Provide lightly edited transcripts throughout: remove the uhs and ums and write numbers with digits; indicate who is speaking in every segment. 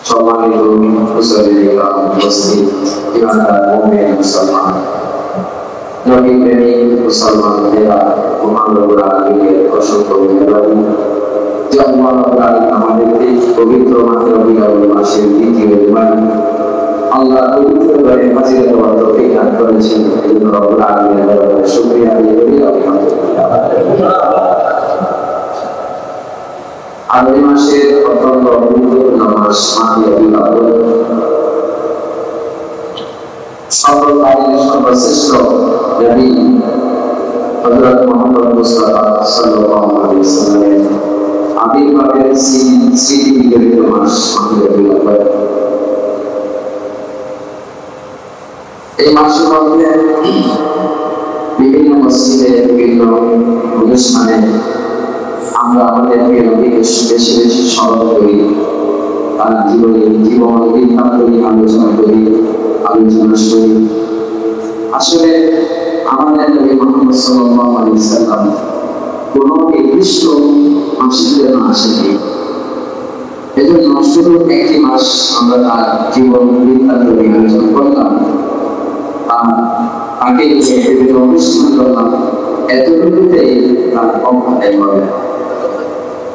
Speaker 1: সম্মানিত মুসলিমরা উপস্থিত ইমানদার মুমিন মুসলমান নবী প্রেমিক মুসলমান ভাইরা মহান রব্বুল আলামিনের অসংখ্য মেহরবানি যে আল্লাহ রাব্বুল আলামিন আমাদেরকে পবিত্র মাহে রবিউল মাসের দ্বিতীয় জুমায় আল্লাহ পবিত্র ঘরে হাজির হওয়ার তৌফিক দান করেছেন। এজন্য রব্বুল আলামিনের দরবারে শুকরিয়া আদায় করি। আলহামদুলিল্লাহ। আরবি মাসের অত্যন্ত গুরুত্বপূর্ণ মাস মাহে রবিউল আউয়াল। সকল কালের সর্বশ্রেষ্ঠ নবী হযরত মুহাম্মদ মুস্তাফা সাল্লাল্লাহু আলাইহি ওয়াসাল্লামের আবির্ভাবের স্মৃতি বিজড়িত মাস মাহে রবিউল আউয়াল। এই মাসের মধ্যে বিভিন্ন মসজিদে বিভিন্ন অনুষ্ঠানে আমরা আমাদের নবীকে বেশি বেশি স্মরণ করি, তার জীবন বৃত্তান্ত নিয়ে আলোচনা শুনি। আসলে আমাদের নবী মুহাম্মদ সাল্লাল্লাহু আলাইহি ওয়াসাল্লাম কোনো নির্দিষ্ট মাসের জন্য আসেনি। এজন্য শুধু একটি মাস আমরা তার জীবন বৃত্তান্ত নিয়ে আলোচনা করলাম, আগে বিভিন্ন অনুষ্ঠান করলাম, এতটুকুতে তার কম আদায় হবে।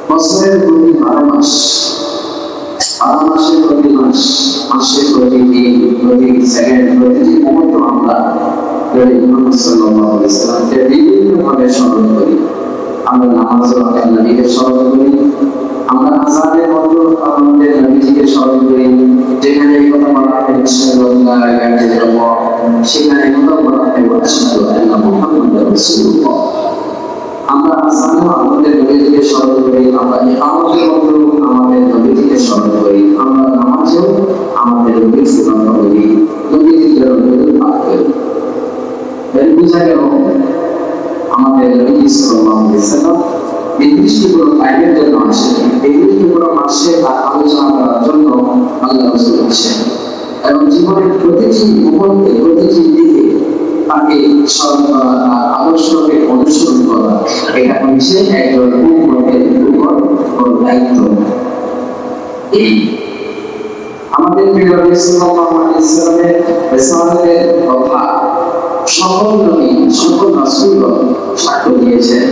Speaker 1: বছরের প্রতি 12 মাস, 12 মাসের প্রতি মাস, মাসের প্রতি দিন, প্রতি সেকেন্ড, প্রতিটি মুহূর্ত আমরা নবী মুহাম্মদ সাল্লাল্লাহু আলাইহি ওয়াসাল্লামকে বিভিন্নভাবে স্মরণ করি। আমরা নামাজে নবীকে স্মরণ করি, আমরা আযানের মতো আমাদের নবীজিকে স্মরণ করি। যেখানে এই কথা বলা হয় আশহাদু আল্লা ইলাহা ইল্লাল্লাহ, সেখানে কথা বলা হয় আশহাদু আন্না মুহাম্মাদার রাসূলুল্লাহ। আমরা আযানে আমাদের নবীজিকে স্মরণ করি, আমরা ইকামতের মতো আমাদের নবীজিকে স্মরণ করি, আমরা নামাজেও আমাদের নবীকে স্মরণ করি, নবীজিকে পাঠ করি। এর বুঝা গেল আমাদের নবী সাল্লাল্লাহু আলাইহি ওয়াসাল্লাম নির্দিষ্ট কোনো টাইমের জন্য আসেন, নির্দিষ্ট কোনো মাসে তার আলোচনা করার জন্য আল্লাহ রাসূল আসেন এবং জীবনের প্রতিটি মুহূর্তে প্রতিটি দিকে তাকে স্মরণ করা, তার আদর্শকে অনুসরণ করা, এটা হচ্ছে একজন উম্মতের উপর দায়িত্ব। আমাদের প্রিয় নবী সাল্লাল্লাহু আলাইহি ওয়াসাল্লামের রিসালাতের কথা সকল নবী সকল রাসূলগণ সাক্ষ্য দিয়েছেন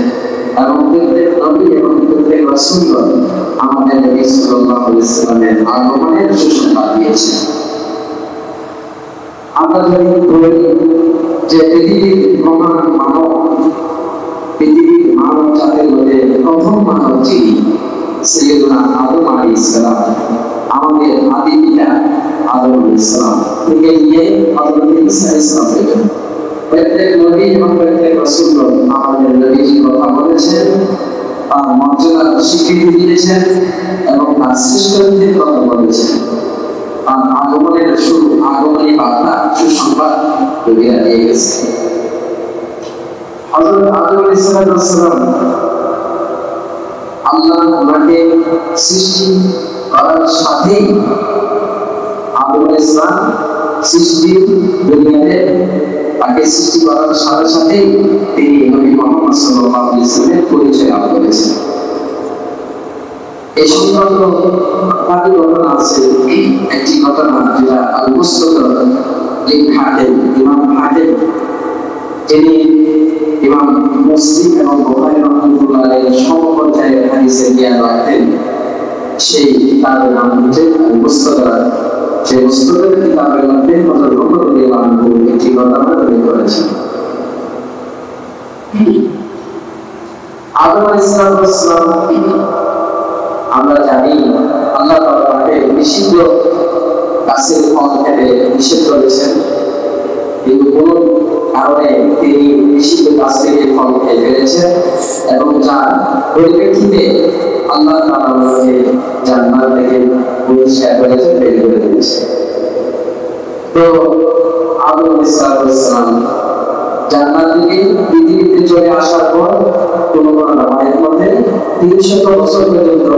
Speaker 1: এবং প্রত্যেক নবী এবং প্রত্যেক রাসূলগণ আমাদের নবী সাল্লাল্লাহু আলাইহি ওয়াসাল্লামের আগমনের সুসংবাদ দিয়েছেন। আমরা যদি বলি যে পৃথিবীর মহান মানব, পৃথিবীর মানব জাতির মধ্যে প্রথম মানব যিনি সাইয়্যিদুনা আদম আলাইহিস সালাম, আমাদের আদি পিতা আদম আলাইহিস সালাম থেকে নিয়ে হযরত ঈসা আলাইহিস সালাম পর্যন্ত প্রত্যেক নবী এবং প্রত্যেক রাসূলগণ আমাদের নবীজির কথা বলেছেন, তার মর্যাদার স্বীকৃতি দিয়েছেন এবং তার শ্রেষ্ঠত্বের কথা বলেছেন। তার আগমনের আগমনী বার্তা সুসংবাদ নবীরা দিয়ে গেছে। হযরত আদম আলাইহিস সালাম আল্লাহ ওনাকে সৃষ্টি করার সাথেই, আদম আলাইহিস সালাম সৃষ্টি দুনিয়াতে তাকে সৃষ্টি করার সাথে সাথেই তিনি নবী মুহাম্মদ সাল্লাল্লাহু আলাইহি ওয়াসাল্লামের পরিচয় লাভ করেছেন। এই সংক্রান্ত আরেকটি ঘটনা আছে, একটি ঘটনা যেটা আল-মুস্তাদরাক হাকিম, ইমাম হাকিম যিনি ইমাম মুসলিম এবং বুখারী রাহমাতুল্লাহ আলাইহির সমপর্যায়ের হাদিসের জ্ঞান রাখতেন, সেই কিতাবের নাম হচ্ছে আল-মুস্তাদরাক। সেই মুস্তাদরাক কিতাবের মধ্যে হযরত ওমর রাদিয়াল্লাহু আনহু একটি ঘটনা উল্লেখ করেছেন। আদম আলাইহিস সালাম, আমরা জানি আল্লাহ তাআলা তাকে নিষিদ্ধ গাছের ফল খেতে নিষেধ করেছেন, কিন্তু কোন কারণে তিনি নিষিদ্ধ গাছ থেকে ফল খেয়ে ফেলেছেন এবং যার পরিপ্রেক্ষিতে আল্লাহ তাআলা তাকে জান্নাত থেকে বহিষ্কার করেছেন, বের করে দিয়েছেন। তো আদম আলাইহিস সালাম জান্নাত থেকে পৃথিবীতে চলে আসার পর কোন রামায়ণের মধ্যে 300 বছর পর্যন্ত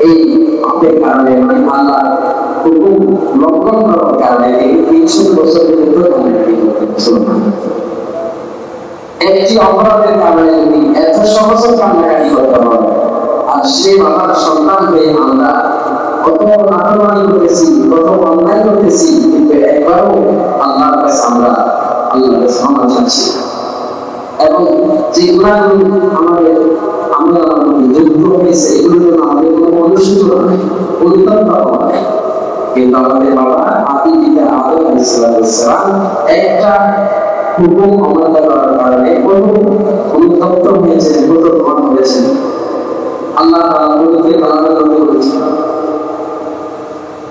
Speaker 1: এই পাপের কারণে, মানে আল্লাহ হুকুম লঙ্ঘন করার কারণে 300 বছর পর্যন্ত একটি অপরাধের কারণে যদি এত সহজ কান্নাকাটি করতে হয়, আর সেই বাবার সন্তান হয়ে আমরা কত নাফরমানি করতেছি, কত অন্যায় করতেছি, কিন্তু একবারও আল্লাহর কাছে আমরা আল্লাহর কাছে ক্ষমা চাচ্ছি না। এবং যে গুণাগুলো আমরা যুক্ত হয়েছে এগুলোর জন্য আমাদের কোনো অনুশোচনা নেই, অনুতাপ নেই। কিন্তু আমাদের বাবা আদি পিতা আদম আলাইহিস সালাম একটা হুকুম অমান্য করার কারণে কত অনুতপ্ত হয়েছেন, কত প্রমাণ হয়েছেন। আল্লাহ তাআলা বলতে বানানো করেছেন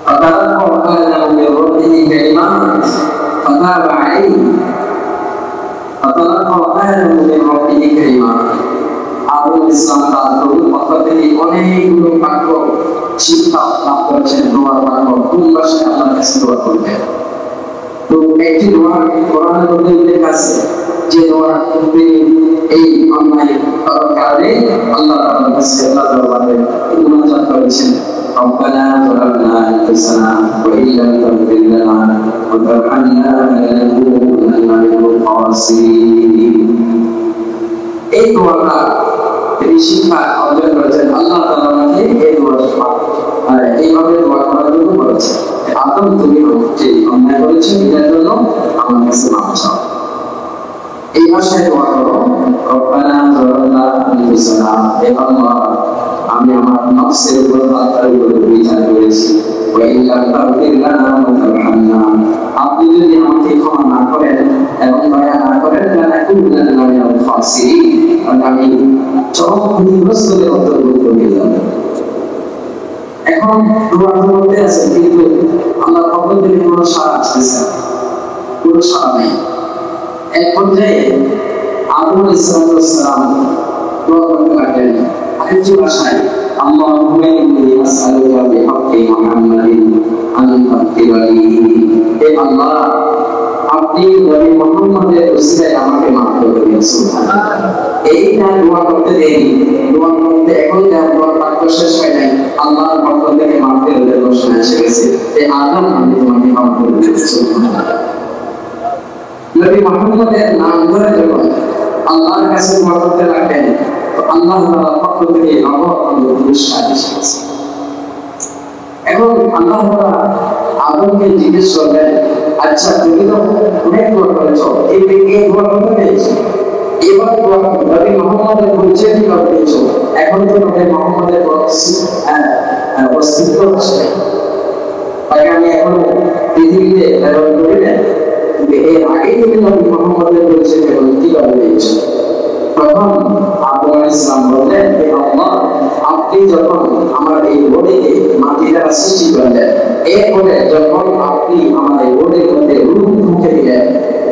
Speaker 1: فَتَلَقَّى آدَمُ مِنْ رَبِّهِ كَلِمَاتٍ فَتَابَ عَلَيْهِ فَتَلَقَّى آدَمُ مِنْ رَبِّهِ كَلِمَاتٍ আদম ইসলাম তার প্রভুর পক্ষ থেকে অনেকগুলো বাক্য শিক্ষা লাভ করেছেন, দোয়ার বাক্য। কোন ভাষায় আল্লাহর কাছে দোয়া করবেন? তো একটি দোয়া কোরআনের মধ্যে উল্লেখ আছে, যে দোয়া তিনি এই অন্যায় করার কারণে আল্লাহ তাআলার কাছে আল্লাহ দরবারে মুনাজাত করেছেন, ربنا ظلمنا أنفسنا وإن لم تغفر لنا وترحمنا لنكونن من الخاسرين। এই দোয়াটা তিনি শিক্ষা অর্জন করেছেন, আল্লাহ তাআলা আমাকে এই দোয়া এইভাবে দোয়া করার জন্য বলেছেন, আদম তুমি যে অন্যায় করেছো এটার জন্য আমার কাছে মাফ চাও। এই ভাষায় দোয়া করো, রব্বানা যালামনা আনফুসানা, হে আল্লাহ আমি আমার নফসের উপর আত্মার উপর বিচার করেছি, ওয়া ইন লাম তাগফির লানা ওয়া তারহামনা, আপনি যদি আমাকে ক্ষমা না করেন এবং দয়া না করেন, লানাকুনান্না মিনাল খাসিরিন, আমি চরম ক্ষতিগ্রস্তদের অন্তর্ভুক্ত হয়ে যাব। এখন দোয়া করতে আছে, কিন্তু আল্লাহর পক্ষ থেকে কোনো সাড়া আসতেছে না, কোনো সাড়া নেই। এক পর্যায়ে আদম আলাইহিস সালাম দোয়া করতে লাগলেন আরেকটি ভাষায়, আল্লাহুম্মা ইন্নী আসআলুকা বিহাক্কি মুহাম্মাদিন আন তাগফিরা লি, হে আল্লাহ আপনি নবী মুহাম্মদের ওসিলায় আমাকে মাফ করে দিন। সুবহানাল্লাহ। এইটা দোয়া করতে দেই, দোয়া করতে এখন দোয়ার বাক্য শেষ হয় নাই, আল্লাহর পক্ষ থেকে মাফ করে দেওয়ার ঘোষণা এসে গেছে, হে আদম আমি তোমাকে মাফ করে দিচ্ছি। সুবহানাল্লাহ। নবী মুহাম্মদের নাম ধরে যখন আল্লাহর কাছে দোয়া করতে লাগলেন, আল্লাহ তাআলার পক্ষ থেকে পুরস্কার এসেছে। এখন আল্লাহ তাআলা আদমকে জিজ্ঞেস করলেন, আচ্ছা তুমি তো অনেক দোয়া করেছো, এই দোয়া করতে পেরেছো, এবার দোয়া নবী মুহাম্মদের পরিচয় কিভাবে পেয়েছো? এখন তো নবী মুহাম্মদের অস্তিত্ব আছে, তাকে আমি এখনো পৃথিবীতে ব্যবহার করি না, এর আগে তুমি নবী মুহাম্মদের পরিচয় কিভাবে পেয়েছো? তখন আদম আলাইহিস সালাম বললেন, হে আল্লাহ আপনি যখন আমার এই বডিকে মাটি দ্বারা সৃষ্টি করলেন, এরপরে যখন আপনি আমার এই বডির মধ্যে রূহ ঢুকে দিলেন,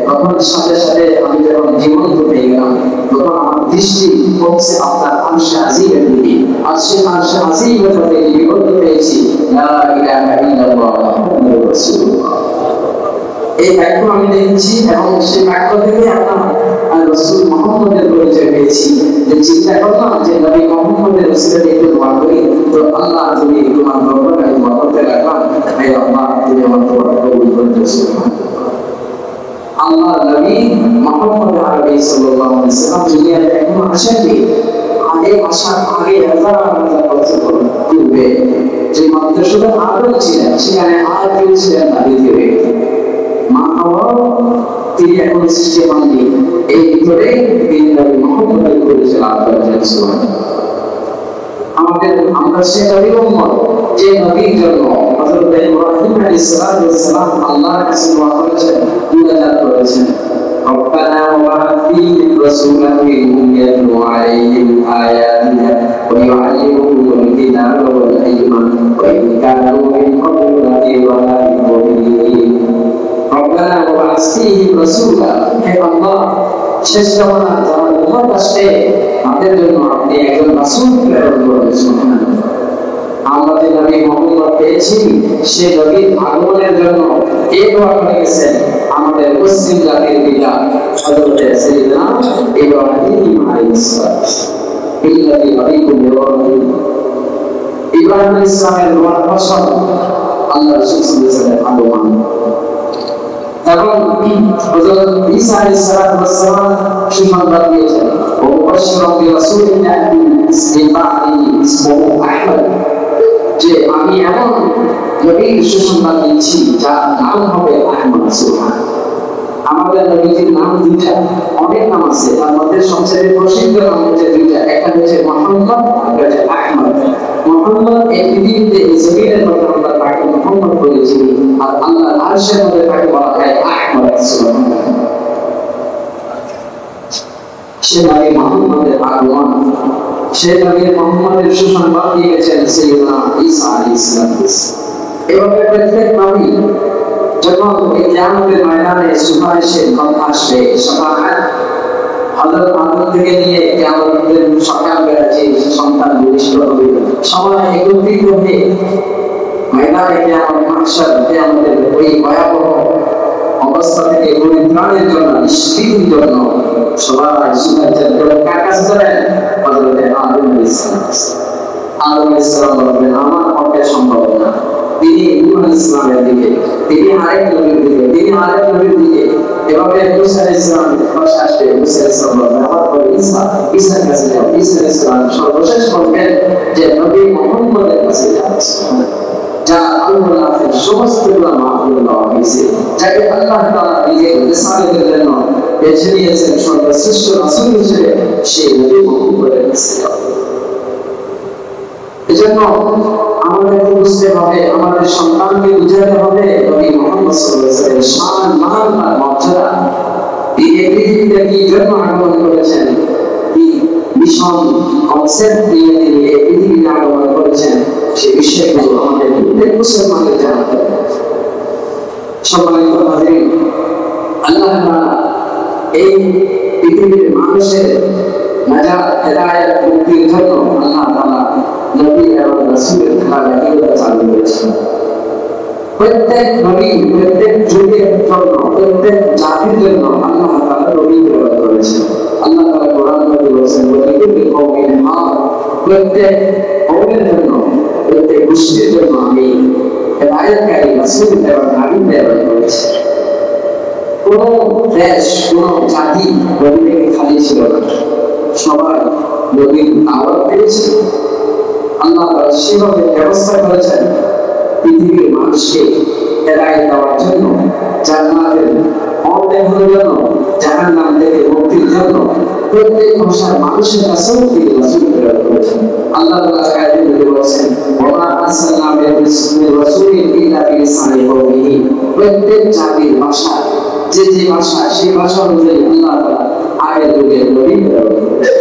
Speaker 1: তখন সাথে সাথে আমি যখন জীবন্ত হয়ে গেলাম, তখন আমার দৃষ্টি পড়ছে আপনার আরশে আজিমের দিকে, আর সেই আরশে আজিমের মধ্যে বিবর্ত পেয়েছি লা ইলাহা ইল্লাল্লাহ মুহাম্মাদুর রাসূলুল্লাহ। এই বাক্য আমি দেখছি এবং সেই বাক্য থেকে আপনার রাসূল মুহাম্মদের পরিচয় পেয়েছি। যে চিন্তা করলাম যে নবী মুহাম্মদের ওসিলায় একটু দোয়া করি, তো আল্লাহ যদি তোমার দরবারে দোয়া করতে লাগলাম, হে আল্লাহ তুমি আমার দোয়া কবুল করে দিও। আল্লাহ নবী মুহাম্মদ আরবি সাল্লাল্লাহু আলাইহি ওয়াসাল্লাম দুনিয়াতে এখনো আসেননি, আগে আসার আগে হাজার হাজার বছর পূর্বে যে মাদ্রাসাতে আদম ছিলেন, সেখানে আর কেউ ছিলেন না দ্বিতীয় ব্যক্তি, মা হাওয়া তিনি এখন সৃষ্টি হননি। এই ভিতরে তিনি নবী মুহাম্মদের পরিচয় লাভ করেছেন। সুবহানাল্লাহ। আমরা সে নবীর উম্মত যে নবীর জন্য হযরত ইব্রাহিম আলাইহিস সালাম আল্লাহর কাছে দোয়া করেছেন, মুনাজাত করেছেন, রব্বানা ওয়াবা'আথ ফীহিম রাসূলান মিনহুম ইয়াতলু আলাইহিম আয়াতিকা ওয়া ইউ'আল্লিমুহুমুল কিতাবা ওয়াল হিকমা ওয়া ইন কানূ মিন ক্বাবলি লাফী দালালিন মুবিন। রব্বানা ওয়াবা'আথ ফীহিম রাসূলান, হে আল্লাহ শেষ জামানার যারা উম্মত আসবে তাদের জন্য আপনি একজন রাসূল প্রেরণ করুন। সুবহানাল্লাহ। আমরা যে নবী মুহাম্মদ পেয়েছি, সে নবীর আগমনের জন্য কে দোয়া করে গেছেন? আমাদের মুসলিম জাতির পিতা হযরত সাইয়েদনা ইব্রাহিম আলাইহিস সালাম। বিল্লাহি আলাইকুম ইব্রাহিম, ইব্রাহিম আলাইহিস সালামের দোয়ার ফসল আল্লাহ রাসূল সাল্লাল্লাহু আলাইহি ওয়াসাল্লাম আগমন। এবং হযরত ঈসা আলাইহিস সালাম সুসংবাদ দিয়েছেন, ও মুবাশশিরান বিরাসূলিন ইয়াতি মিন বা'দিহি ইসমুহু আহমদ। যে আমি এমন নবীর সুসংবাদ দিচ্ছি যার নাম হবে আহমদ। সুবহানাল্লাহ। আমাদের নবীজির নাম দুইটা, অনেক নাম আছে, তার মধ্যে সবচেয়ে প্রসিদ্ধ নাম হচ্ছে দুইটা, একটা হচ্ছে মুহাম্মদ, একটা হচ্ছে আহমদ। মুহাম্মদ এই পৃথিবীতে জমিনের মধ্যে আমরা তাকে মুহাম্মদ বলেছি, আর আল্লাহর আরশের মধ্যে তাকে বলা হয় আহমদ। সুবহানাল্লাহ। সে নবী মুহাম্মদের আগমন, সে নবী মুহাম্মদের সুসংবাদ দিয়ে গেছেন সাইয়্যিদনা ঈসা আলাইহিস সালাম। এভাবে প্রত্যেক নবী যখন কিয়ামতের ময়দানে সুপারিশের কথা আসবে, শাফাআত, হযরত আদম থেকে নিয়ে কিয়ামতের সকালবেলা যে সন্তান ভূমিষ্ঠ হবে, সবাই একত্রিত হয়ে ময়দানে কিয়ামত, মাহশার, কিয়ামতের ওই ভয়াবহ অবস্থা থেকে পরিত্রাণের জন্য, নিষ্কৃতির জন্য সবাই সুপারিশের জন্য কার কাছে যাবেন? হযরত আদম আলাইহিস সালাম। আদম আলাইহিস সালাম বলবেন, আমার পক্ষে সম্ভব না। তিনি নূহ আলাইহিস সালামের দিকে, তিনি আরেক নবীর দিকে, তিনি আরেক নবীর দিকে, এভাবে মুসা আলাইহিস সালাম পাশে আসবে। মুসা আলাইহিস সালাম বলবেন, আমার পরে ঈসার কাছে যাও। ঈসা আলাইহিস সালাম সর্বশেষ বলবেন যে নবী মুহাম্মদের কাছে যাচ্ছে, যা আল্লাহর সমস্ত গুনাহ মাফ করে দেওয়া হয়েছে, যাকে আল্লাহ তাআলা নিজের রিসালাতের জন্য বেছে নিয়েছেন সর্বশ্রেষ্ঠ রাসূল হিসেবে, সেই নবী মুহাম্মদের কাছে যাও। এজন্য আমাদেরকে বুঝতে হবে, আমাদের সন্তানকে বুঝাতে হবে নবী মুহাম্মদ সাল্লাল্লাহু আলাইহি ওয়াসাল্লামের শান, মান আর মর্যাদা। তিনি পৃথিবীতে কি জন্য আগমন করেছেন, কি মিশন কনসেপ্ট নিয়ে তিনি এই পৃথিবীতে আগমন করেছেন, সেই বিষয়গুলো আমাদের প্রত্যেক মুসলমানদের জানতে হবে। সম্মানিত হাজিরিন, আল্লাহ তাআলা এই পৃথিবীর মানুষের নাজাত, হেদায়েত, মুক্তির জন্য আল্লাহ তাআলা নবী এবং রাসূলের ধারাবাহিকতা চালু করেছেন। প্রত্যেক নবী, প্রত্যেক যুগের জন্য, প্রত্যেক জাতির জন্য আল্লাহ তাআলা নবী প্রেরণ করেছেন। আল্লাহ তাআলা কোরআন মধ্যে বলেছেন, প্রত্যেক কওমের জন্য, প্রত্যেক গোষ্ঠীর জন্য আমি হেদায়েতকারী রাসূল এবং নবী প্রেরণ করেছি। কোন দেশ, কোন জাতি নবী থেকে খালি ছিল না, সবাই নবীর দাওয়াত পেয়েছে। আল্লাহ তাআলা সেভাবে ব্যবস্থা করেছেন পৃথিবীর মানুষকে হেদায়েত দেওয়ার জন্য, জান্নাতের পথ দেখানোর জন্য, জাহান্নাম থেকে মুক্তির জন্য। প্রত্যেক ভাষার মানুষের কাছেও তিনি রাসূল প্রেরণ করেছেন। আল্লাহ তাআলা আয়াতে বলেছেন, ওয়া মা আরসালনা মিন রাসূলিন ইল্লা বিলিসানি কওমিহি। প্রত্যেক জাতির ভাষা, যে যে ভাষা, সেই ভাষা অনুযায়ী আল্লাহ তাআলা আগের যুগে নবী প্রেরণ করেছেন।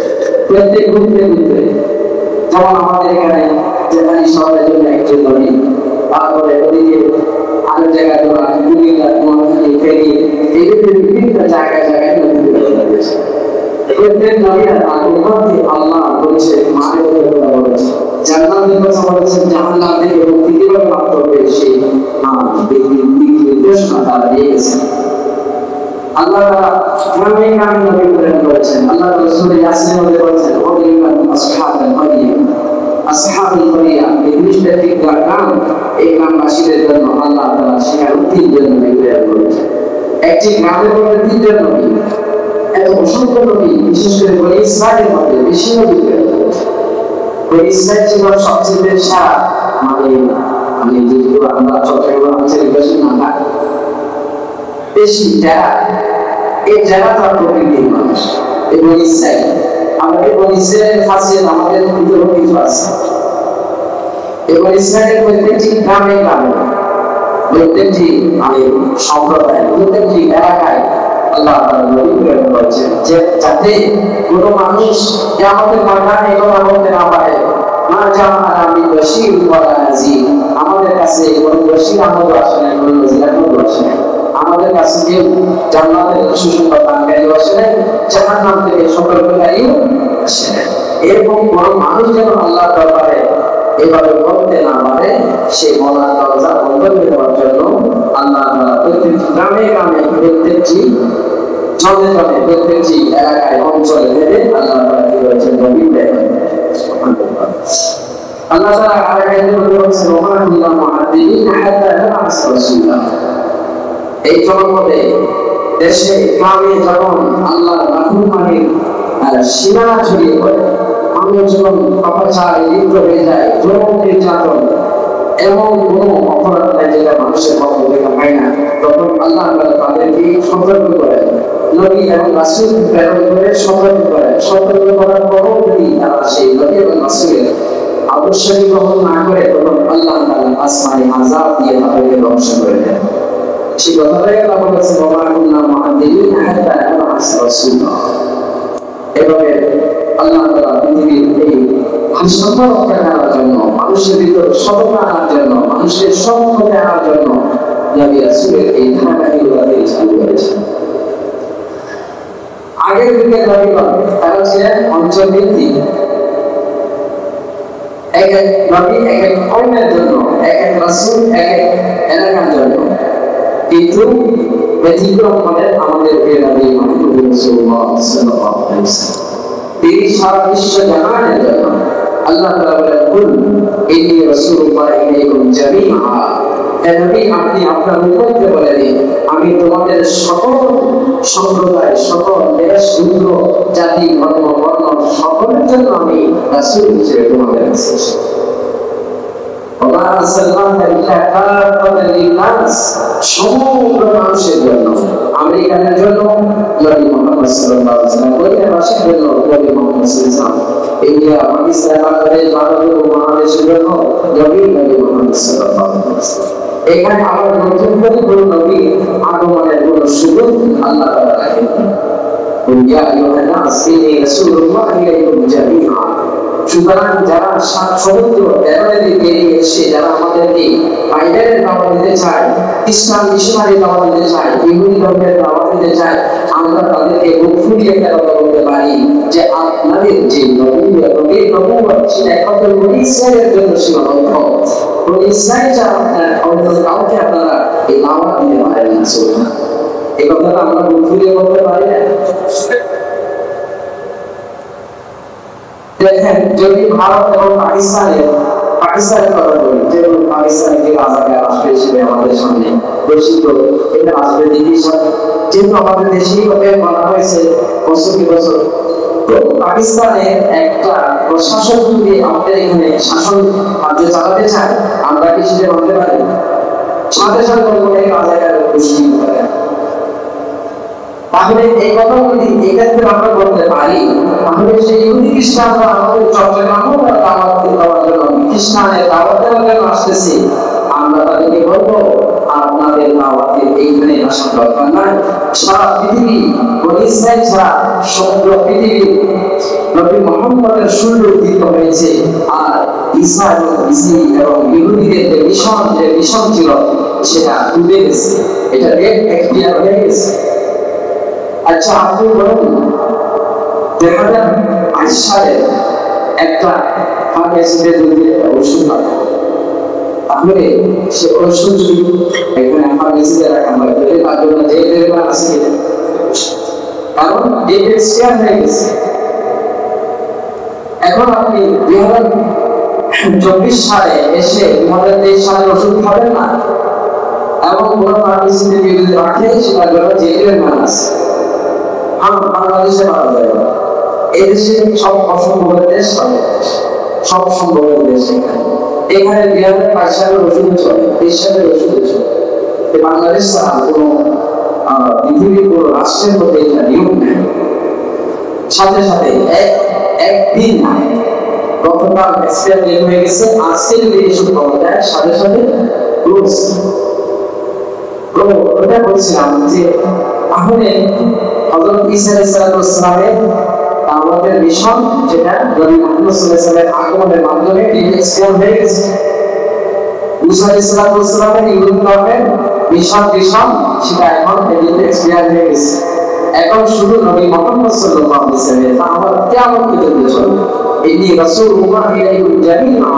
Speaker 1: প্রত্যেক গ্রুপে গ্রুপে, যেমন আমাদের এখানে যেখানে শহরের জন্য একজন নবী, তারপরে ওদিকে আরেক জায়গায় তোরা কুমিল্লা, নোয়াখালী, ফেনী, এইভাবে বিভিন্ন জায়গায় জায়গায় নবী প্রেরণ করেছে। প্রত্যেক নবীরা তার উম্মতকে আল্লাহ বলেছে, মানবতার কথা বলেছে, জান্নাতের কথা বলেছেন, জাহান্নাম থেকে মুক্তি কিভাবে প্রাপ্ত হবে সেই দিক নির্দেশনা তারা দিয়ে গেছেন। আল্লাহ তাআলা গ্রামে গ্রামে নবী প্রেরণ করেছেন। আল্লাহ তাআলা সূরা ইয়াসিনের মধ্যে বলেছেন, ওয়ালিমান আসহাবুল মারিয়া, আসহাবুল মারিয়া, এই নিষ্ঠের গ্রাম, এই গ্রামবাসীদের জন্য আল্লাহ তাআলা সেখানে তিনজন নবী প্রেরণ করেছেন। একটি গ্রামের মধ্যে তিনজন নবী, এত অসংখ্য নবী, বিশেষ করে বনি ইসরাইলের মধ্যে বেশি নবী প্রেরণ করেছেন। বনি ইসরাইল ছিল সবচেয়ে সেরা, মানে যেগুলো আমরা চট্টগ্রাম অঞ্চলের বেশি না বেশি যারা, এই যারা তার প্রকৃতির মানুষ, এই বনি ইসরাইল। আমাদের বনি ইসরাইলের খাসিয়ত আমাদের ভিতরে কিছু আছে। এই বনি ইসরাইলের প্রত্যেকটি গ্রামে গ্রামে, প্রত্যেকটি সম্প্রদায়, প্রত্যেকটি এলাকায় আল্লাহ তাআলা নবী প্রেরণ করেছেন, যাতে কোনো মানুষ কিয়ামতের ময়দানে এই কথা বলতে না পারে, মা জাআনা মিন বাশীর ওয়ালা নাযীর। আমাদের কাছে কোনো বশীর আহমদ আসে নাই, কোনো নযীর আহমদ আসে নাই। আমাদের কাছে কেউ জান্নাতের সুসংবাদ দানকারী আসে নাই, জাহান্নাম থেকে সতর্ককারীও আসে নাই। এরকম কোনো মানুষ যেন আল্লাহর দরবারে এভাবে বলতে না পারে, সে বলার দরজা বন্ধ করে দেওয়ার জন্য আল্লাহ তাআলা প্রত্যেক গ্রামে গ্রামে, প্রত্যেকটি জনে জনে, প্রত্যেকটি এলাকায়, অঞ্চলে ভেবে আল্লাহ তাআলা কি করেছেন, নবী প্রেরণ করেছেন। আল্লাহ তাআলা আয়াতে বলেছেন, ওয়া মা কুননা মুআযিবিনা হাত্তা নাবআসা রাসূলা। এই জগতে, দেশে, গ্রামে যখন আল্লাহর নাফরমানির সীমানা ছড়িয়ে পড়ে, মানুষ যখন অপচার লিপ্ত হয়ে যায়, যৌন নির্যাতন এমন কোনো অপরাধ নাই যেটা মানুষের পক্ষ থেকে হয় না, তখন আল্লাহ তাদেরকে সতর্ক করেন, নবী এবং রাসূল প্রেরণ করে সতর্ক করার পরও যদি তারা সেই নবী এবং রাসূলের আবশ্যকী গ্রহণ না করে, তখন আল্লাহ তাআলা আসমানে আযাব দিয়ে তাদেরকে ধ্বংস করে দেন। সেই কথাটাই আল্লাহ বলেছেন, ওয়া মা কুন্না মুআযিবিনা হাত্তা নাবআসা রাসূলা। এভাবে আল্লাহ তাআলা পৃথিবীর এই ভারসাম্য রক্ষা করার জন্য, মানুষের ভিতর সততা আনার জন্য, মানুষের সম্পদে আনার জন্য নবী রাসূলের এই ধারাবাহিকতাকে চালু করেছেন। আগের যুগের নবীগণ তারা ছিলেন অঞ্চলভিত্তিক, এক এক নবী এক এক কওমের জন্য, এক এক রাসূল এক এক এলাকার জন্য। কিন্তু ব্যতিক্রম হলেন আমাদের প্রিয় নবী মুহাম্মদ রাসূলুল্লাহ সাল্লাল্লাহু আলাইহি ওয়াসাল্লাম। তিনি সারা বিশ্ব জাহানের জন্য। আল্লাহ তাআলা বলেন, কুল ইন্নী রাসূলুল্লাহ ইলাইকুম জামিআ। হে নবী, আপনি আপনার উম্মতকে বলে দিন, আমি তোমাদের সকল সম্প্রদায়, সকল দেশ, গোত্র, জাতি, ধর্ম, বর্ণ সকলের জন্য আমি রাসূল হিসেবে তোমাদের কাছে এসেছি। ওয়া মা আরসালনাকা ইল্লা কাফাতান লিন-নাস, সমগ্র মানুষের জন্য। আমেরিকানের জন্য নবী মুহাম্মদ সাল্লাল্লাহু আলাইহি ওয়াসাল্লাম, বাংলাদেশের জন্য নবী মুহাম্মদ সাল্লাল্লাহু আলাইহি ওয়াসাল্লাম, ইন্ডিয়া, পাকিস্তান, বাংলাদেশ, ভারত মহাদেশের জন্য নবী মুহাম্মদ সাল্লাল্লাহু আলাইহি ওয়াসাল্লাম। এখানে আমার নতুন করে কোন নবী আগমনের কোন সুযোগ আল্লাহ তাআলা রাখেন। ইয়া আইয়ুহান নাস ইন্নী রাসূলুল্লাহ ইলাইকুম জামিআ। সুতরাং যারা সমুদ্র বেড়াতে বেরিয়ে এসে যারা আমাদেরকে বাইবেলের দাওয়াত দিতে চায়, ইসলাম মিশনারি দাওয়াত দিতে চায়, ইহুদি ধর্মের দাওয়াত দিতে চায়, আমরা তাদেরকে মুখ ফুটিয়ে একটা কথা বলতে পারি যে আপনাদের যে নবুয়ত সেটা একমাত্র বনী ইসরায়েলের জন্য সীমাবদ্ধ। বনী ইসরায়েল যারা আপনার অন্য কাউকে আপনারা এই দাওয়াত দিতে পারেন না। সুবহানাল্লাহ, এই কথাটা আমরা মুখ ফুটিয়ে বলতে পারি না। দেখেন, যদি ভারত এবং পাকিস্তানের কথা বলি, যেমন পাকিস্তানের যে রাজাকে আসবে হিসেবে আমাদের সামনে ঘোষিত, এটা আসবে যেহেতু আমাদের দেশেই বলা হয়েছে বছর কি বছর, তো পাকিস্তানের একটা প্রশাসক যদি আমাদের এখানে শাসন কার্য চালাতে চায়, আমরা কি সেটা বলতে পারি? সাথে সাথে বলবো এই রাজাকে ঘোষিত করে। তাহলে এই কথা যদি এক্ষেত্রে আমরা বলতে পারি, তাহলে সেই ইহুদি খ্রিস্টানরা আমাদের চট্টগ্রামও দাওয়াত দেওয়ার জন্য, খ্রিস্টানের দাওয়াত দেওয়ার জন্য আসতেছে, আমরা তাদেরকে বলবো আপনাদের দাওয়াতের এইখানে আসার দরকার নাই। সারা পৃথিবী বনী ইসরায়েল ছাড়া সমগ্র পৃথিবী নবী মুহাম্মদের সুযোগ দিতে হয়েছে, আর ঈসা এবং ইহুদিদের যে মিশন ছিল সেটা ডুবে গেছে, এটা ডেট এক্সপায়ার হয়ে গেছে। আচ্ছা, আপনি বলুন 2022 সালে একটা ফার্মেসিতে যদি একটা ওষুধ পায়, তাহলে সে ওষুধ এখানে ফার্মেসিতে রাখা হয়, তার জন্য যে পরিমাণ আছে কারণ ডেট এক্সপায়ার হয়ে গেছে। এখন আপনি 2024 সালে এসে 2023 সালের ওষুধ খাবেন না, এবং কোন ফার্মেসিতে যদি রাখে সেটা জন্য যে পরিমাণ আছে বাংলাদেশে পাওয়া যায় না। এই দেশে সব অসম্ভবের দেশ, সব সম্ভবের দেশ। এখানে 2022 সালের ওষুধ চলে, 23 সালের ওষুধ চলে। বাংলাদেশ ছাড়া কোনো পৃথিবীর কোনো রাষ্ট্রের মধ্যে এটা নিয়ম নেই। সাথে সাথে একদিন নাই, গতকাল এক্সপায়ার ডেট হয়ে গেছে, আজকে যদি ওষুধ পাওয়া যায় সাথে সাথে ক্লোজ। তো ওটা বলছিলাম যে তাহলে হযরত ঈসা আলাইহিস সালামের দাওয়াতের মিশন, যেটা নবী মুহাম্মদ সাল্লাল্লাহু আলাইহি ওয়াসাল্লামের আগমনের মাধ্যমে এক্সপায়ার হয়ে গেছে। ঈসা আলাইহিস সালামের ইহুদি ধর্মের মিশন সেটা এখন এক্সপায়ার হয়ে গেছে। এখন শুধু নবী মুহাম্মদ সাল্লাল্লাহু আলাইহি ওয়াসাল্লামের দাওয়াত কিয়ামত পর্যন্ত চলবে। ইন্নী রাসূলুল্লাহ ইলাইকুম জামিআ,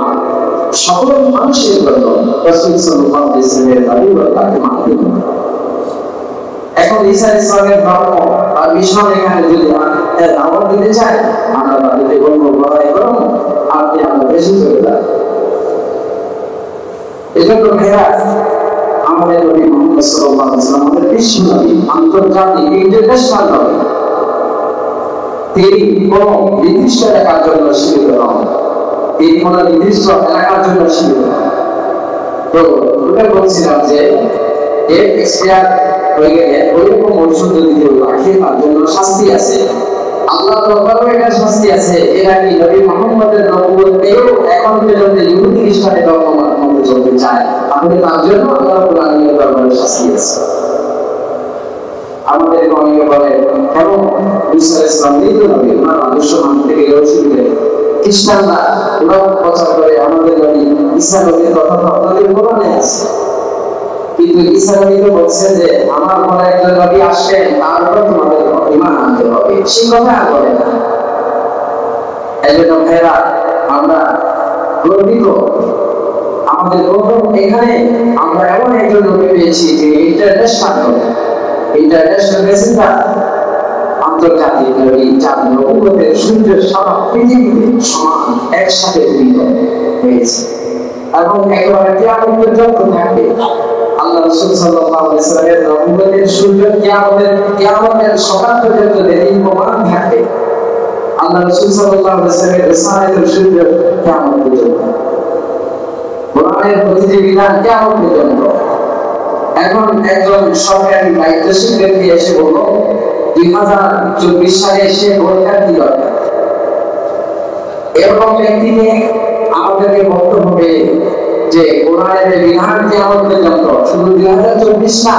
Speaker 1: সকল মানুষের জন্য রাসূল সাল্লাল্লাহু আলাইহি ওয়াসাল্লামের দাওয়াত তাকে মানতে হবে। এখন ঈসা আলাইহিস সালামের ধর্ম আর মিশন এখানে যদি দাওয়াত দিতে চায়, আমরা তাদেরকে বলবো লড়াই করো, আপনি আমাদের দেশে চলে যান। এজন্য ভাইরা, আমাদের নবী মুহাম্মদ সাল্লাল্লাহু আলাইহি ওয়াসাল্লাম আমাদের বিশ্ব নবী, আন্তর্জাতিক ইন্টারন্যাশনাল নবী। তিনি কোনো নির্দিষ্ট এলাকার জন্য সীমিত নন, তিনি কোনো নির্দিষ্ট এলাকার জন্য সীমিত নন। তো ওটা বলছিলাম যে ডেট এক্সপায়ার হয়ে গেলে ওইরকম ঔষধ যদি কেউ রাখে তার জন্য শাস্তি আছে, আল্লাহ দরবারেও এটা শাস্তি আছে। এরা কি নবী মুহাম্মদের নবুয়ত পেয়েও এখন পর্যন্ত ইহুদি খ্রিস্টানের ধর্মের মধ্যে চলতে চায়, তাহলে তার জন্য আল্লাহ কোরআনের দরবারে শাস্তি আছে। আমাদের অনেকে বলে কেন ঈসা ইসলাম মৃত নবী, ওনার আদর্শ মানতে থেকে অসুবিধে, খ্রিস্টানরা ওরাও প্রচার করে আমাদের নবী ঈসা নবীর কথা তো আপনাদের কোরআনে আছে, কিন্তু ঈসা নবী তো বলছে যে আমার পরে একজন নবী আসবেন, তার উপর তোমাদের ঈমান আনতে হবে, সেই কথা আর বলে না। এই জন্য ভাইরা আমরা গর্বিত, আমাদের প্রথম এখানে আমরা এমন একজন নবী পেয়েছি যে ইন্টারন্যাশনাল মেসেঞ্জার, আন্তর্জাতিক নবী, যার নবুয়তের সূর্য সারা পৃথিবীতে সমান একসাথে উদিত হয়েছে এবং একেবারে কিয়ামত পর্যন্ত থাকবে। আল্লাহ রাসূল সাল্লাল্লাহু আলাইহি ওয়াসাল্লামের নবুয়তের সূর্য কিয়ামতের সকাল পর্যন্ত দীপ্যমান থাকবে। আল্লাহ রাসূল সাল্লাল্লাহু আলাইহি ওয়াসাল্লামের রিসালাতের সূর্য কিয়ামত পর্যন্ত, কোরআনের প্রতিটি বিধান কিয়ামত পর্যন্ত। এখন একজন সরকারি দায়িত্বশীল ব্যক্তি এসে বলল 2024 সালে এসে ভোটার কি দরকার, এরকম ব্যক্তিকে আমাদেরকে বলতে হবে যে কোরআনের বিধান কিয়ামত পর্যন্ত, শুধু 2024 না,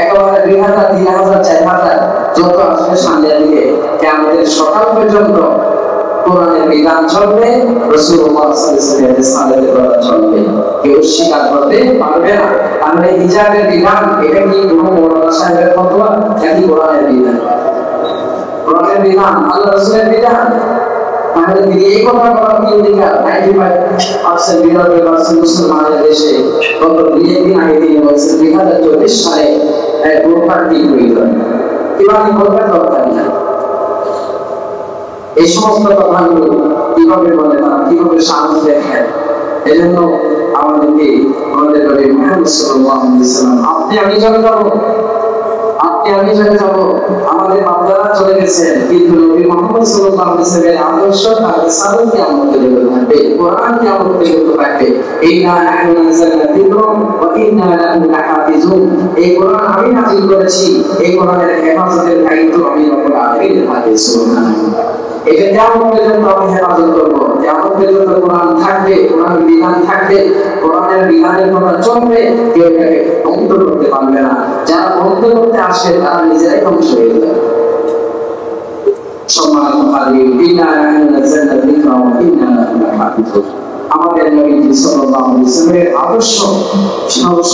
Speaker 1: একেবারে 2000, 3000, 4000 যত আসবে সামনের দিকে কিয়ামতের সকাল পর্যন্ত কোরআনের বিধান চলবে, রাসূলুল্লাহ সাল্লাল্লাহু আলাইহি ওয়াসাল্লামের কথা চলবে, কেউ স্বীকার করতে পারবে না। তাহলে হিজাবের বিধান এটা কি কোনো মাওলানা সাহেবের ফতোয়া নাকি কোরআনের বিধান? কোরআনের বিধান, আল্লাহ রাসূলের বিধান। তাহলে এই কথা বলা কি অধিকার? 95% বিরোধী মুসলমানদের দেশে গত 2 দিন আগে তিনি বলছেন 2024 সালে ভোটার কি প্রয়োজন, কিভাবে ভোটার দরকার না। এই সমস্ত কথাগুলো কিভাবে বলে তারা, কিভাবে সাহস দেখায়? এই জন্য আমাদেরকে আমাদের নবী মুহাম্মদ সাল্লাল্লাহু আলাইহি ওয়াসাল্লাম, আপনি আমি চলে যাব, আমাদের বাপদাদা চলে গেছেন, কিন্তু নবী মুহাম্মদ সাল্লাল্লাহু আলাইহি ওয়াসাল্লামের আদর্শ আর রিসালাত কিয়ামত পর্যন্ত থাকবে, কোরআন কিয়ামত পর্যন্ত থাকবে। ইন্না নাহনু নাযালনা যিকরা ওয়া ইন্না লাহু লাহাফিজুন, এই কোরআন আমি নাযিল করেছি, এই কোরআনের হেফাজতের দায়িত্ব আমি রব্বুল আলামিনের হাতে। সুবহানাল্লাহ। এটা কিয়ামত পর্যন্ত আমি হেফাজত করব, কিয়ামত পর্যন্ত কোরআন থাকবে, কোরআনের বিধান থাকবে, কোরআনের বিধানের কথা চলবে, কেউ এটাকে বন্ধ করতে পারবে না। যারা বন্ধ করতে আসে তারা নিজেরাই ধ্বংস হয়ে যাবে। সম্মানিত হাজির, ইন্না নাহনু নাযালনা যিকরা ওয়া ইন্না লাহু লাহাফিজুন। আমাদের নবী সাল্লাল্লাহু আলাইহি ওয়াসাল্লামের আদর্শ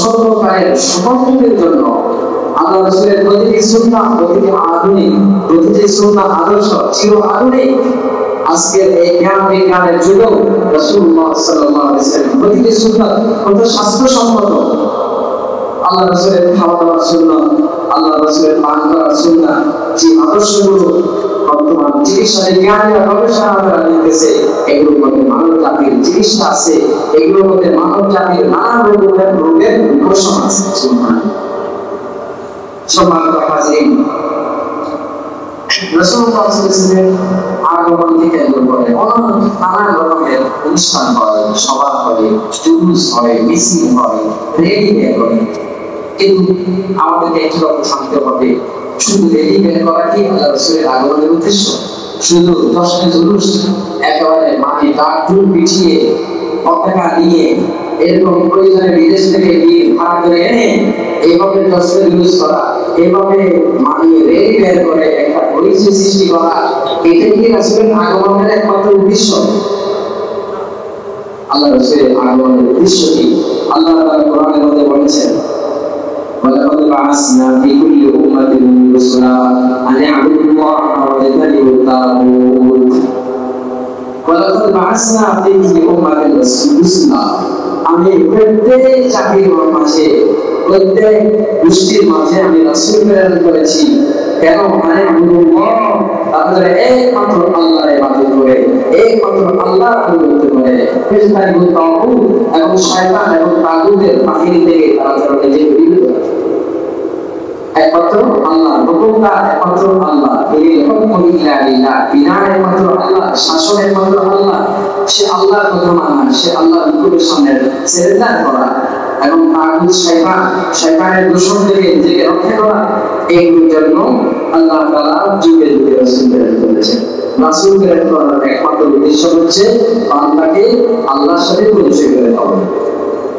Speaker 1: সর্বকালের সমর্থকদের জন্য আল্লাহ রাসূলের প্রতিটি সুন্নাহ, প্রতিটি সুন্নাহ আদর্শ চির আধুনিক। আজকের এই জ্ঞান বিজ্ঞানের যুগেও রাসূলুল্লাহ সাল্লাল্লাহু আলাইহি ওয়াসাল্লাম প্রতিটি সুন্নাহ কত শাস্ত্রসম্মত। আল্লাহ রাসূলের খাওয়া দাওয়ার সুন্নাহ, আল্লাহ রাসূলের পান করার সুন্নাহ, যে আদর্শগুলো বর্তমান চিকিৎসা বিজ্ঞানীরা গবেষণা করে নিতেছে, এগুলোর মধ্যে মানব জাতির চিকিৎসা আছে, এগুলোর মধ্যে মানব জাতির নানা রোগের উপশম আছে। সম্মানিত হাজিরিন, রাসূলুল্লাহ সাল্লাল্লাহু আলাইহি ওয়াসাল্লামের আগমনকে কেন্দ্র করে নানা রকমের অনুষ্ঠান হয়, সভা হয়, জুলুস হয়, মিছিল হয়, র্যালি বের হয়। কিন্তু আমাদেরকে একটি কথা জানতে হবে, শুধু র্যালি বের করা কি আল্লাহ রাসূলের আগমনের উদ্দেশ্য? শুধু জশ্নে জুলুস, একেবারে ডাক ঢোল পিটিয়ে পতাকা নিয়ে এরকম প্রয়োজনে বিদেশ থেকে গিয়ে ভাড়া করে এনে এইভাবে জশ্নে জুলুস করা, এইভাবে র্যালি বের করে একটা পরিচয় সৃষ্টি করা, এটাই কি রাসূলের আগমনের একমাত্র উদ্দেশ্য? আল্লাহ রাসূলের আগমনের উদ্দেশ্য কি? আল্লাহ তাআলা কোরআনের মধ্যে বলেছেন, وَلَقَدْ بَعَثْنَا فِي كُلِّ أُمَّةٍ رَسُولًا أَنِ اعْبُدُوا اللَّهَ وَاجْتَنِبُوا الطَّاغُوتَ وَلَقَدْ بَعَثْنَا فِي كُلِّ أُمَّةٍ رَسُولًا, আমি প্রত্যেক জাতির মাঝে, প্রত্যেক গোষ্ঠীর মাঝে আমি রাসূল প্রেরণ করেছি। কেন? মানে আপনারা একমাত্র আল্লাহর ইবাদত করে, একমাত্র আল্লাহর আনুগত্য করে, ওয়াজতানিবুত তাগুত এবং শয়তান এবং তাগুতের বাহিনী থেকে তারা যেন নিজেকে বিরত রাখে। একমাত্র আল্লাহর হুকুমদার, একমাত্র আল্লাহ। লিল হুকমি ইল্লা লিল্লাহ, বিধান একমাত্র আল্লাহ, শাসন একমাত্র আল্লাহ। সে আল্লাহর কথা মানা, সে আল্লাহর হুকুমের সামনে সেরেন্ডার করা এবং তাগুত শয়তানের দূষণ থেকে নিজেকে রক্ষা করা, এইগুলোর জন্য আল্লাহ তাআলা যুগে যুগে রাসূল প্রেরণ করেছেন। রাসূল প্রেরণ করার একমাত্র উদ্দেশ্য হচ্ছে বান্দাকে আল্লাহর সাথে পরিচয় করে দেওয়া।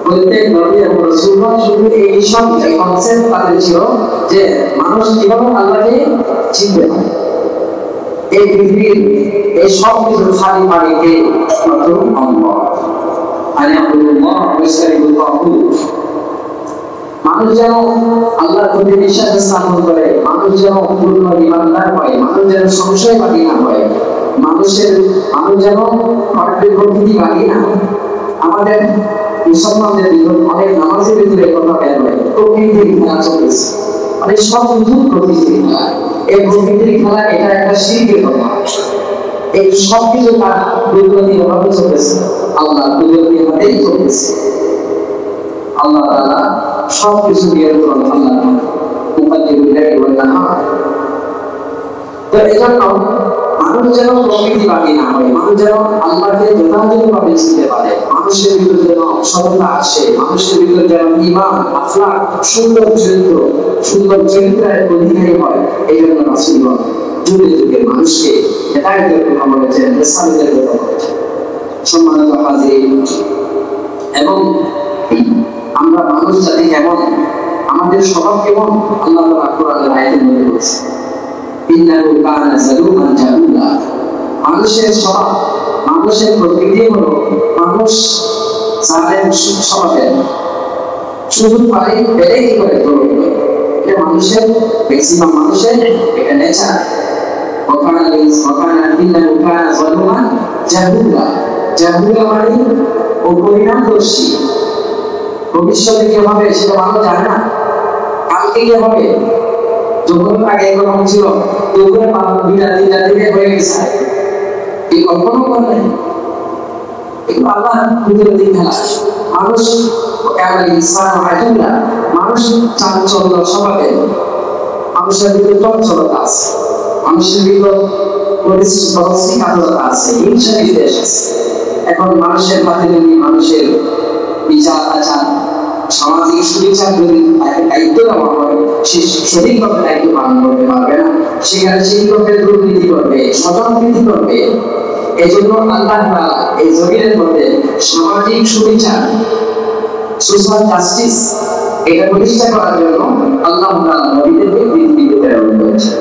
Speaker 1: প্রত্যেক নবী এবং রাসূলগণ শুধু এই সব কনসেপ্ট তাদের ছিল যে মানুষ কিভাবে আল্লাহকে চিনতে পারে। এই পৃথিবীর এই সব কিছু খালি পানিকে মাত্র আল্লাহ আলিয়াহুল্লাহ ওয়াসতারিবুল তাগুত। মানুষ যেন আল্লাহর প্রতি বিশ্বাস স্থাপন করে, মানুষ যেন পূর্ণ ঈমানদার হয়, মানুষ যেন সংশয়বাদী না হয়, মানুষ যেন প্রকৃতি বাদী না। আমাদের মুসলমানদের ভিতর অনেক নামাজের ভিতরে কথা বের হয়, প্রকৃতির খেলা চলতেছে, মানে সব কিছু প্রকৃতির খেলা। এই প্রকৃতির খেলা এটা একটা শিরকের কথা। এই সব কিছু তার কুদরতির ভাবে চলতেছে, আল্লাহর কুদরতির হাতেই চলতেছে। আল্লাহ তাআলা সব কিছু নিয়ন্ত্রণ, আল্লাহ মুকাদ্দিরুল লাইল ওয়ান নাহার। তো এজন্য মানুষ যেন প্রকৃতিবাদী না হয়, মানুষ যেন আল্লাহকে যথাযথভাবে চিনতে পারে, মানুষের ভিতরে যেন সততা আসে, মানুষের ভিতরে যেন ঈমান, আখলাক, সুন্দর চরিত্রের অধিকারী হয়। এই জন্য রাসূলগণ যুগে যুগে মানুষকে হেদায়েতের কথা বলেছেন, রিসালাতের কথা বলেছেন। সম্মানিত হাজিরিন, এবং আমরা মানুষ জাতি কেমন, আমাদের স্বভাব কেমন, আল্লাহ তাআলা কোরআনের আয়াতের মধ্যে বলেছেন, ইন্নাহু কানা যালুমান জাহুলা। মানুষের স্বভাব, মানুষের প্রকৃতি হলো মানুষ জালেম স্বভাবের, সুযোগ পাই পেলে কি করে ধরো, এটা মানুষের ম্যাক্সিমাম মানুষের এটা নেচার। ইন্নাহু কানা যালুমান জাহুলা। জাহুলা মানে অপরিণামদর্শী, ভবিষ্যতে কি হবে সেটা মানুষ জানে না, কালকে কি হবে যখন আগে এরকম ছিল তখন মানুষ বিনা দিনে হয়ে গেছে, এই কল্পনা করেন। এগুলো আল্লাহর কুদরতি খেলা। মানুষ মানুষ চাঞ্চল্য স্বভাবের, মানুষের ভিতরে চঞ্চলতা আছে, মানুষের ভিতর পরিশ্রমতা আছে, হিংসা বিদ্বেষ আছে। এখন মানুষের হাতে যদি মানুষের বিচার আচার, সামাজিক সুবিচার যদি তাকে দায়িত্ব দেওয়া হয়, সে সঠিকভাবে দায়িত্ব পালন করতে পারবে না, সেখানে সেইভাবে দুর্নীতি করবে, স্বজনপ্রীতি করবে। এই জন্য আল্লাহ তাআলা এই জমিনের মধ্যে সামাজিক সুবিচার, সোশ্যাল জাস্টিস, এটা প্রতিষ্ঠা করার জন্য আল্লাহ তাআলা নবীদেরকে পৃথিবীতে প্রেরণ করেছেন।